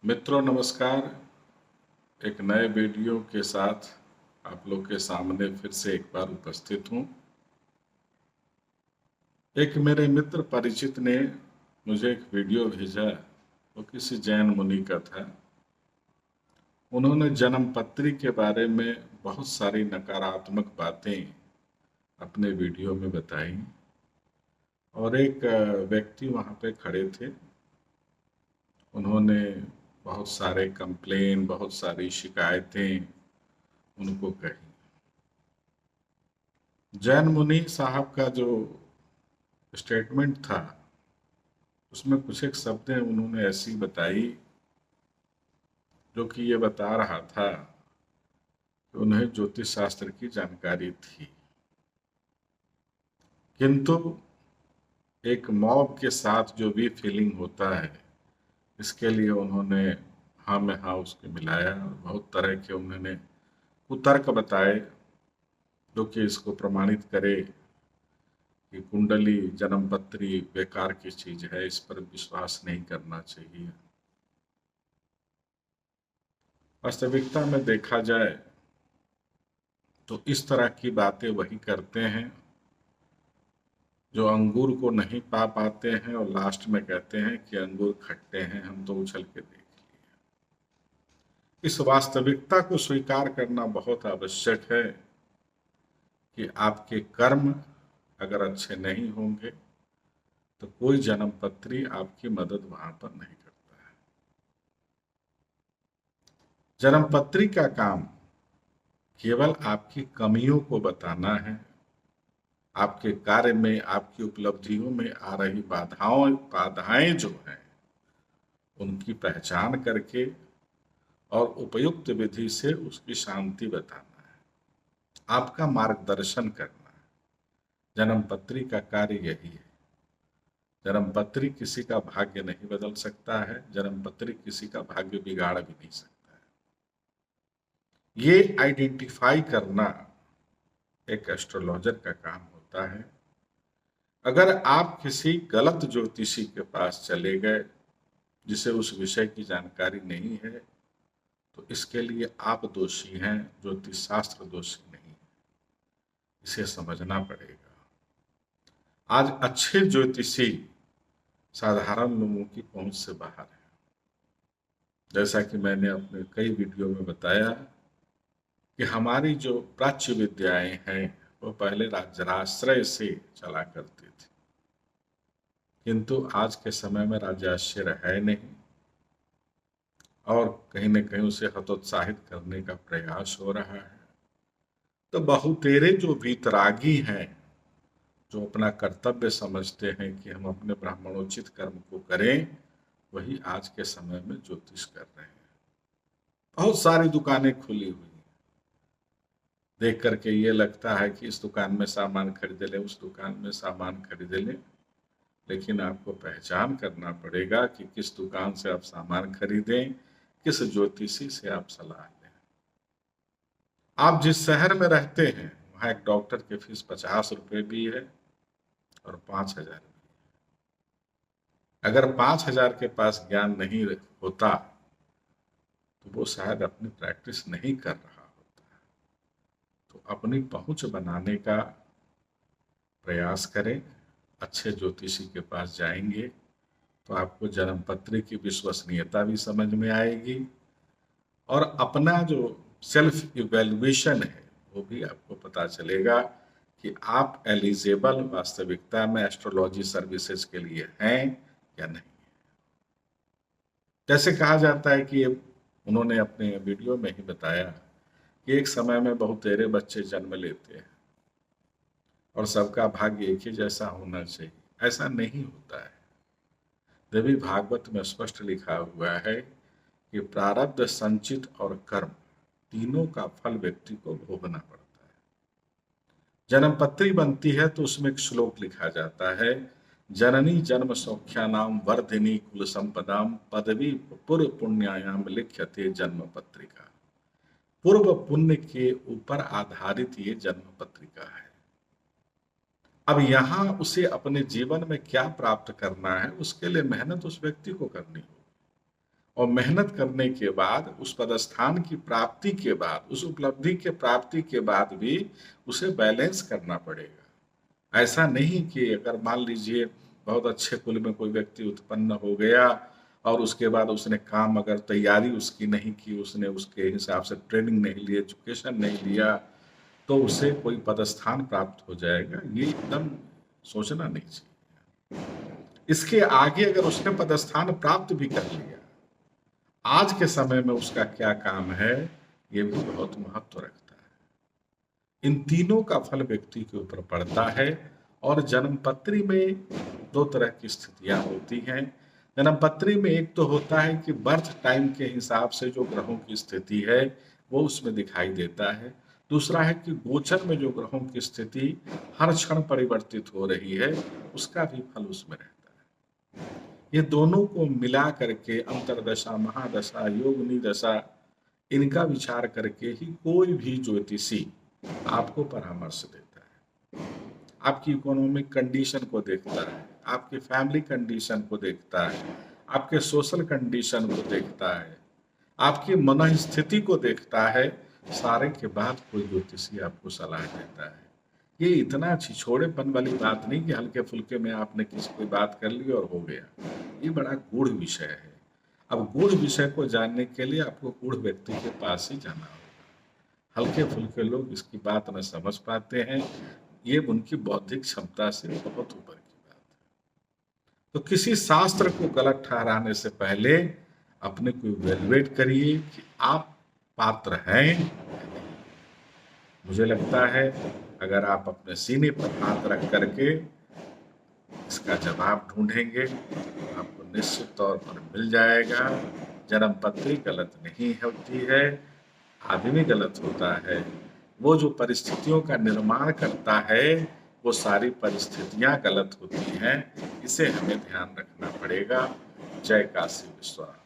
मित्रों नमस्कार। एक नए वीडियो के साथ आप लोग के सामने फिर से एक बार उपस्थित हूँ। एक मेरे मित्र परिचित ने मुझे एक वीडियो भेजा, वो किसी जैन मुनि का था। उन्होंने जन्मपत्री के बारे में बहुत सारी नकारात्मक बातें अपने वीडियो में बताई और एक व्यक्ति वहाँ पे खड़े थे। उन्होंने बहुत सारे कंप्लेन, बहुत सारी शिकायतें उनको कही। जैन मुनि साहब का जो स्टेटमेंट था उसमें कुछ एक शब्दें उन्होंने ऐसी बताई जो कि ये बता रहा था कि उन्हें ज्योतिष शास्त्र की जानकारी थी, किंतु एक मॉब के साथ जो भी फीलिंग होता है इसके लिए उन्होंने हाँ में हाँ उसके मिलाया और बहुत तरह के उन्होंने कुतर्क बताए जो कि इसको प्रमाणित करे कि कुंडली जन्मपत्री बेकार की चीज है, इस पर विश्वास नहीं करना चाहिए। वास्तविकता में देखा जाए तो इस तरह की बातें वही करते हैं जो अंगूर को नहीं पा पाते हैं और लास्ट में कहते हैं कि अंगूर खट्टे हैं, हम तो उछल के देख लिए। इस वास्तविकता को स्वीकार करना बहुत आवश्यक है कि आपके कर्म अगर अच्छे नहीं होंगे तो कोई जन्मपत्री आपकी मदद वहां पर नहीं करता है। जन्मपत्री का काम केवल आपकी कमियों को बताना है, आपके कार्य में, आपकी उपलब्धियों में आ रही बाधाएं जो हैं उनकी पहचान करके और उपयुक्त विधि से उसकी शांति बताना है, आपका मार्गदर्शन करना है। जन्मपत्री का कार्य यही है। जन्मपत्री किसी का भाग्य नहीं बदल सकता है, जन्मपत्री किसी का भाग्य बिगाड़ भी नहीं सकता है। ये आइडेंटिफाई करना एक एस्ट्रोलॉजर का काम होता है। अगर आप किसी गलत ज्योतिषी के पास चले गए जिसे उस विषय की जानकारी नहीं है तो इसके लिए आप दोषी हैं, ज्योतिष शास्त्र दोषी नहीं। इसे समझना पड़ेगा। आज अच्छे ज्योतिषी साधारण लोगों की पहुंच से बाहर है। जैसा कि मैंने अपने कई वीडियो में बताया कि हमारी जो प्राच्य विद्याएं हैं वो पहले राजाश्रय से चला करती थी, किंतु आज के समय में राजाश्रय है नहीं और कहीं न कहीं उसे हतोत्साहित करने का प्रयास हो रहा है। तो बहुतेरे जो वीतरागी हैं, जो अपना कर्तव्य समझते हैं कि हम अपने ब्राह्मणोचित कर्म को करें, वही आज के समय में ज्योतिष कर रहे हैं। बहुत सारी दुकानें खुली हुई हैं, देख करके ये लगता है कि इस दुकान में सामान खरीद लें, उस दुकान में सामान खरीद लें, लेकिन आपको पहचान करना पड़ेगा कि किस दुकान से आप सामान खरीदें, किस ज्योतिषी से आप सलाह लें। आप जिस शहर में रहते हैं वहाँ एक डॉक्टर की फीस 50 रुपये भी है और 5,000 भी। अगर 5,000 के पास ज्ञान नहीं होता तो वो शायद अपनी प्रैक्टिस नहीं कर रहा होता। तो अपनी पहुंच बनाने का प्रयास करें। अच्छे ज्योतिषी के पास जाएंगे तो आपको जन्मपत्री की विश्वसनीयता भी समझ में आएगी और अपना जो सेल्फ इवेल्युएशन है वो भी आपको पता चलेगा कि आप एलिजिबल वास्तविकता में एस्ट्रोलॉजी सर्विसेज के लिए हैं या नहीं। जैसे कहा जाता है कि उन्होंने अपने वीडियो में ही बताया कि एक समय में बहुतेरे बच्चे जन्म लेते हैं और सबका भाग्य एक ही जैसा होना चाहिए। ऐसा नहीं होता है। देवी भागवत में स्पष्ट लिखा हुआ है कि प्रारब्ध, संचित और कर्म तीनों का फल व्यक्ति को भोगना पड़ता है। जन्मपत्री बनती है तो उसमें एक श्लोक लिखा जाता है, जननी जन्म सौख्यानाम वर्धिनी कुल संपदाम पदवी पूर्व पुण्यायाम लिख्यते जन्म पत्रिका। पूर्व पुण्य के ऊपर आधारित ये जन्म पत्रिका है। अब यहाँ उसे अपने जीवन में क्या प्राप्त करना है उसके लिए मेहनत उस व्यक्ति को करनी होगी। और मेहनत करने के बाद उस पदस्थान की प्राप्ति के बाद, उस उपलब्धि के प्राप्ति के बाद भी उसे बैलेंस करना पड़ेगा। ऐसा नहीं कि अगर मान लीजिए बहुत अच्छे कुल में कोई व्यक्ति उत्पन्न हो गया और उसके बाद उसने काम, अगर तैयारी उसकी नहीं की, उसने उसके हिसाब से ट्रेनिंग नहीं ली, एजुकेशन नहीं लिया, तो उसे कोई पदस्थान प्राप्त हो जाएगा, ये एकदम सोचना नहीं चाहिए। इसके आगे अगर उसने पदस्थान प्राप्त भी कर लिया, आज के समय में उसका क्या काम है, ये भी बहुत महत्व रखता है। इन तीनों का फल व्यक्ति के ऊपर पड़ता है। और जन्मपत्री में दो तरह की स्थितियां होती हैं। जन्मपत्री में एक तो होता है कि बर्थ टाइम के हिसाब से जो ग्रहों की स्थिति है वो उसमें दिखाई देता है। दूसरा है कि गोचर में जो ग्रहों की स्थिति हर क्षण परिवर्तित हो रही है, उसका भी फल उसमें रहता है। ये दोनों को मिला करके अंतरदशा, महादशा, योगनी दशा, इनका विचार करके ही कोई भी ज्योतिषी आपको परामर्श देता है। आपकी इकोनॉमिक कंडीशन को देखता है, आपकी फैमिली कंडीशन को देखता है, आपके सोशल कंडीशन को देखता है, आपकी मन स्थिति को देखता है। सारे के बाद कोई ज्योतिषी आपको सलाह देता है। ये इतना छिछोड़ेपन वाली बात नहीं कि हल्के फुल्के में आपने किसी कोई बात कर ली और हो गया। ये बड़ा गूढ़ विषय है। अब गूढ़ विषय को जानने के लिए आपको गूढ़ व्यक्ति के पास ही जाना होगा। हल्के फुल्के लोग इसकी बात न समझ पाते हैं, ये उनकी बौद्धिक क्षमता से बहुत ऊपर की बात है। तो किसी शास्त्र को गलत ठहराने से पहले अपने को इवेल्युएट करिए कि आप पात्र हैं या नहीं। मुझे लगता है अगर आप अपने सीने पर हाथ रख करके इसका जवाब ढूंढेंगे तो आपको निश्चित तौर पर मिल जाएगा। जन्मपत्री गलत नहीं होती है, आदमी गलत होता है। वो जो परिस्थितियों का निर्माण करता है वो सारी परिस्थितियां गलत होती हैं। इसे हमें ध्यान रखना पड़ेगा। जय काशी विश्वनाथ।